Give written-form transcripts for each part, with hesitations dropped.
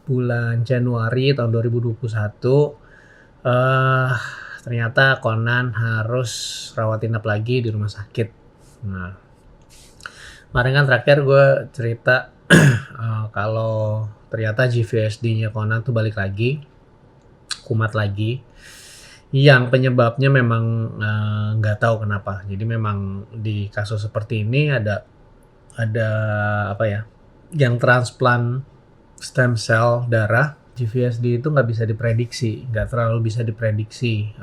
bulan Januari tahun 2021, eee, ternyata Conan harus rawat inap lagi di rumah sakit. Nah, kemarin kan terakhir gue cerita, kalau ternyata GVSD-nya Conan tuh balik lagi, kumat lagi, yang penyebabnya memang, nggak tahu kenapa. Jadi memang di kasus seperti ini ada apa ya, yang transplant stem cell darah, GVSD itu nggak bisa diprediksi, nggak terlalu bisa diprediksi.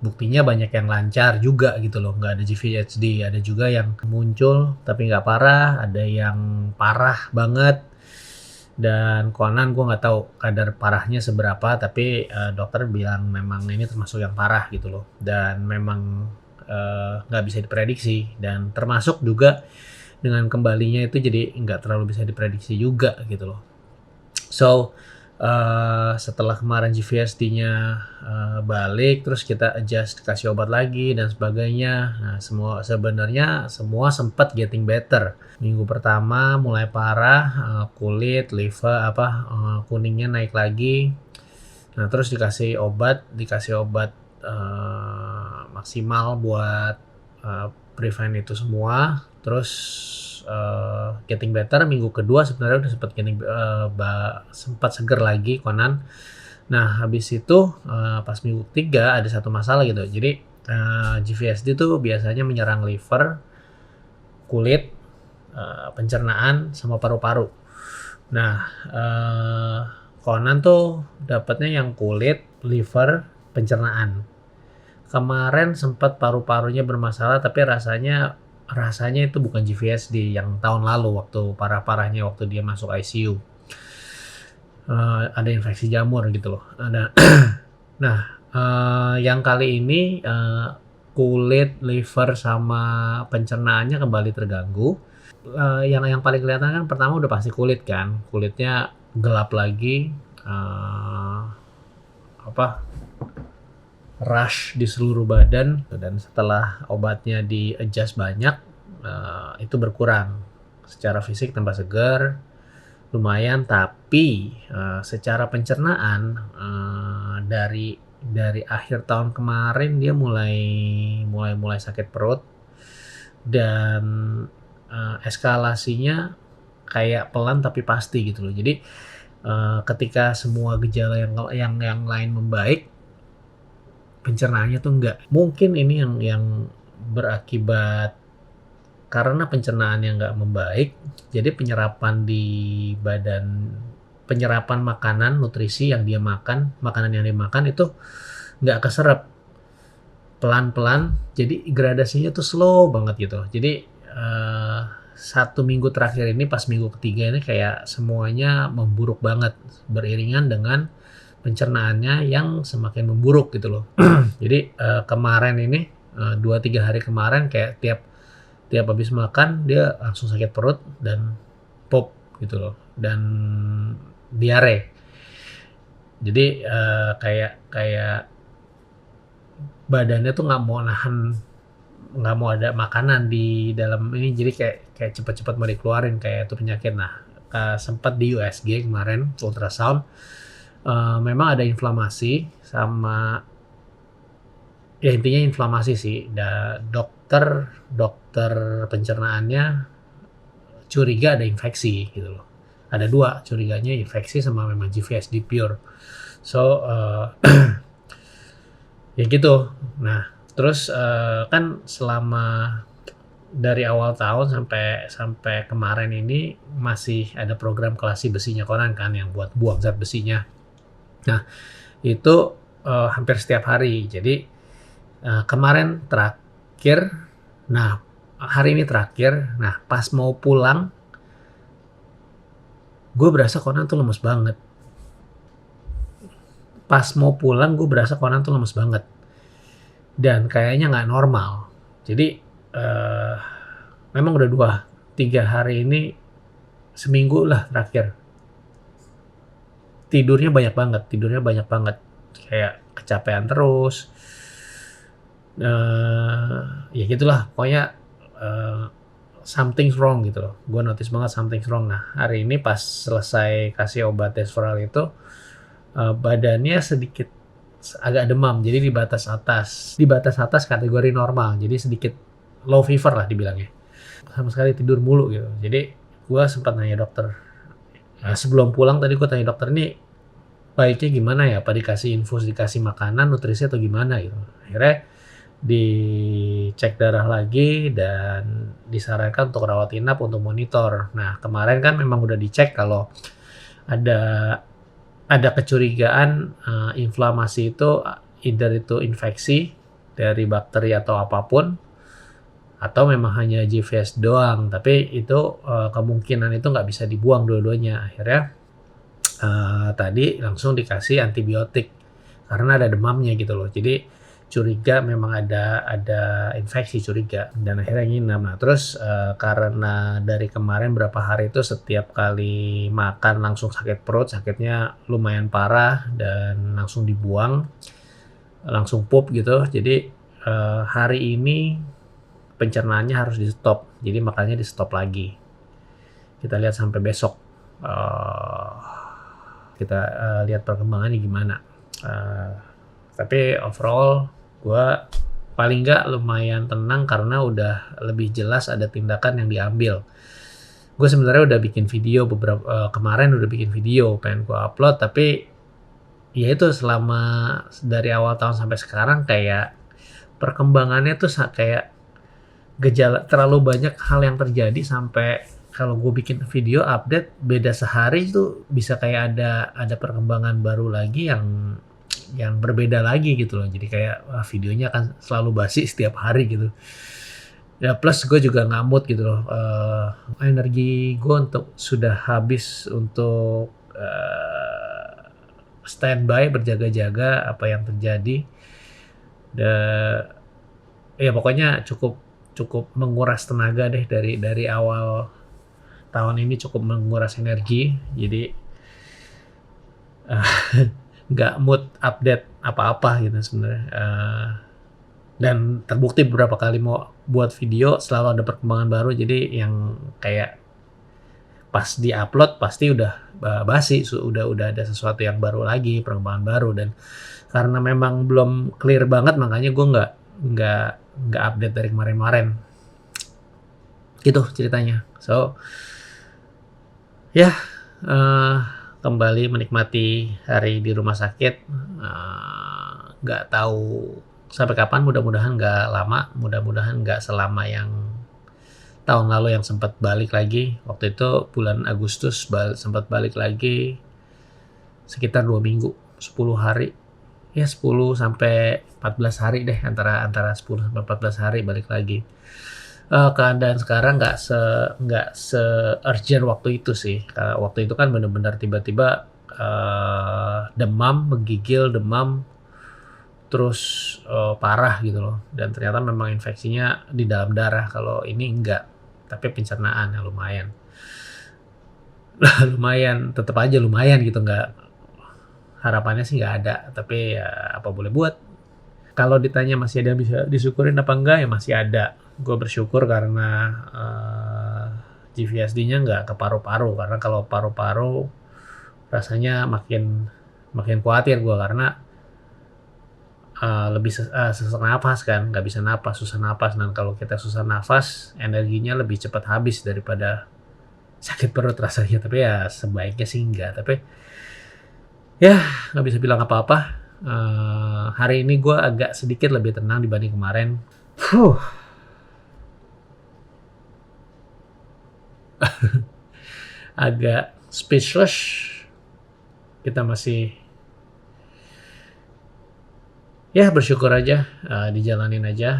Buktinya banyak yang lancar juga gitu loh, nggak ada GVHD. Ada juga yang muncul tapi nggak parah, ada yang parah banget. Dan Conan gue nggak tahu kadar parahnya seberapa, tapi dokter bilang memang ini termasuk yang parah gitu loh. Dan memang nggak bisa diprediksi. Dan termasuk juga dengan kembalinya itu jadi nggak terlalu bisa diprediksi juga gitu loh. So, setelah kemarin GVSD-nya balik, terus kita adjust, kasih obat lagi dan sebagainya. Nah, sebenarnya semua sempat getting better. Minggu pertama mulai parah, kulit, liver, kuningnya naik lagi. Nah, terus dikasih obat maksimal buat prevent itu semua. Terus getting better. Minggu kedua sebenarnya udah sempat seger lagi Conan. Nah, habis itu pas minggu ketiga ada satu masalah gitu. Jadi GVSD tuh biasanya menyerang liver, kulit, pencernaan, sama paru-paru. Nah, Conan tuh dapatnya yang kulit, liver, pencernaan. Kemarin sempat paru-parunya bermasalah, tapi rasanya itu bukan GVSD yang tahun lalu waktu parah-parahnya waktu dia masuk ICU. Ada infeksi jamur gitu loh. Nah, yang kali ini kulit, liver, sama pencernaannya kembali terganggu. Yang paling kelihatan kan pertama udah pasti kulit kan. Kulitnya gelap lagi, rush di seluruh badan, dan setelah obatnya di adjust banyak, itu berkurang. Secara fisik tambah segar, lumayan. Tapi secara pencernaan, dari akhir tahun kemarin dia mulai sakit perut, dan eskalasinya kayak pelan tapi pasti gitu loh. Jadi ketika semua gejala yang lain membaik, pencernaannya tuh enggak. Mungkin ini yang berakibat karena pencernaan yang nggak membaik, jadi penyerapan di badan, penyerapan makanan, nutrisi yang dia makan, makanan yang dia makan itu nggak keserap, pelan-pelan. Jadi gradasinya tuh slow banget gitu. Jadi 1 minggu terakhir ini, pas minggu ketiga ini kayak semuanya memburuk banget beriringan dengan pencernaannya yang semakin memburuk gitu loh. Jadi kemarin ini 2-3 hari kemarin kayak tiap habis makan dia langsung sakit perut dan pop gitu loh, dan diare. Jadi kayak badannya tuh nggak mau ada makanan di dalam ini, jadi kayak cepat-cepat mau dikeluarin kayak itu penyakit. Nah, sempat di USG kemarin ultrasound, memang ada inflamasi sama, ya intinya inflamasi sih. Dokter pencernaannya curiga ada infeksi gitu loh. Ada 2 curiganya, infeksi sama memang GVSD pure. So ya gitu. Nah, terus kan selama dari awal tahun sampai kemarin ini masih ada program kelasi besinya Conan kan, yang buat buang zat besinya. Nah, itu hampir setiap hari. Jadi kemarin terakhir, nah hari ini terakhir. Nah, pas mau pulang, gue berasa Conan tuh lemes banget. Pas mau pulang gue berasa Conan tuh lemes banget, dan kayaknya nggak normal. Jadi memang udah 2-3 hari ini, seminggu lah terakhir, tidurnya banyak banget, kayak kecapean terus. Ya gitulah pokoknya, something's wrong gitu loh. Gue notice banget something's wrong. Nah, hari ini pas selesai kasih obat Desferal itu, badannya sedikit agak demam. Jadi di batas atas kategori normal. Jadi sedikit low fever lah dibilangnya. Sama sekali tidur mulu gitu. Jadi gue sempat nanya dokter. Nah, sebelum pulang tadi gue tanya dokter, ini baiknya gimana ya? Apa dikasih infus, dikasih makanan, nutrisi atau gimana gitu. Akhirnya dicek darah lagi dan disarankan untuk rawat inap untuk monitor. Nah, kemarin kan memang udah dicek kalau ada kecurigaan inflamasi itu either itu infeksi dari bakteri atau apapun, atau memang hanya GVS doang. Tapi itu kemungkinan itu nggak bisa dibuang dua-duanya. Akhirnya tadi langsung dikasih antibiotik karena ada demamnya gitu loh. Jadi curiga memang ada infeksi, curiga, dan akhirnya nginap. Nah terus karena dari kemarin berapa hari itu setiap kali makan langsung sakit perut, sakitnya lumayan parah dan langsung dibuang, langsung pup gitu. Jadi hari ini pencernaannya harus di stop, jadi makannya di stop lagi. Kita lihat sampai besok, kita lihat perkembangannya gimana. Tapi overall gue paling nggak lumayan tenang karena udah lebih jelas ada tindakan yang diambil. Gue sebenarnya udah bikin video kemarin udah bikin video pengen gue upload, tapi ya itu selama dari awal tahun sampai sekarang kayak perkembangannya tuh kayak gejala, terlalu banyak hal yang terjadi sampai kalau gue bikin video update beda sehari itu bisa kayak ada perkembangan baru lagi yang berbeda lagi gitu loh. Jadi kayak videonya akan selalu basi setiap hari gitu. Ya plus gue juga ngamut gitu loh. Energi gue sudah habis untuk standby, berjaga-jaga apa yang terjadi. Ya pokoknya cukup menguras tenaga deh dari awal tahun ini, cukup menguras energi. Jadi nggak mood update apa-apa gitu sebenarnya. Dan terbukti beberapa kali mau buat video selalu ada perkembangan baru, jadi yang kayak pas di-upload pasti udah basi, udah ada sesuatu yang baru lagi, perkembangan baru. Dan karena memang belum clear banget, makanya gue nggak update dari kemarin-kemarin gitu ceritanya. So ya kembali menikmati hari di rumah sakit. Nggak tahu sampai kapan, mudah-mudahan nggak lama, mudah-mudahan nggak selama yang tahun lalu yang sempat balik lagi. Waktu itu bulan Agustus sempat balik lagi sekitar 2 minggu, 10 hari. Ya 10 sampai 14 hari deh, antara 10 sampai 14 hari balik lagi. Keadaan sekarang nggak se urgent waktu itu sih. Karena waktu itu kan benar-benar tiba-tiba demam, menggigil, demam terus parah gitu loh. Dan ternyata memang infeksinya di dalam darah. Kalau ini enggak, tapi pencernaan yang lumayan. Lumayan, tetap aja lumayan gitu, nggak, harapannya sih nggak ada, tapi ya apa boleh buat. Kalau ditanya masih ada yang bisa disyukurin apa enggak, ya masih ada. Gue bersyukur karena GVSD-nya nggak ke paru-paru, karena kalau paru-paru rasanya makin khawatir gue, karena lebih sesak nafas kan, nggak bisa napas, susah napas. Dan kalau kita susah nafas, energinya lebih cepat habis daripada sakit perut rasanya. Tapi ya sebaiknya sih enggak, tapi ya nggak bisa bilang apa-apa. Hari ini gue agak sedikit lebih tenang dibanding kemarin. Agak speechless. Kita masih ya bersyukur aja, dijalanin aja.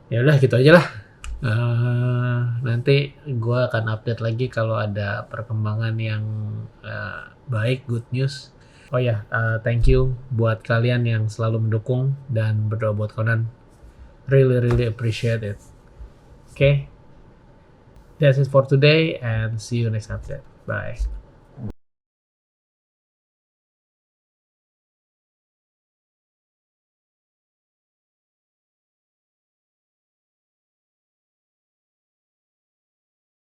Ya udah gitu aja lah. Nanti gue akan update lagi kalau ada perkembangan yang baik, good news. Oh ya, thank you buat kalian yang selalu mendukung dan berdoa buat Conan. Really appreciate it. Okay, that's it for today and see you next update. Bye.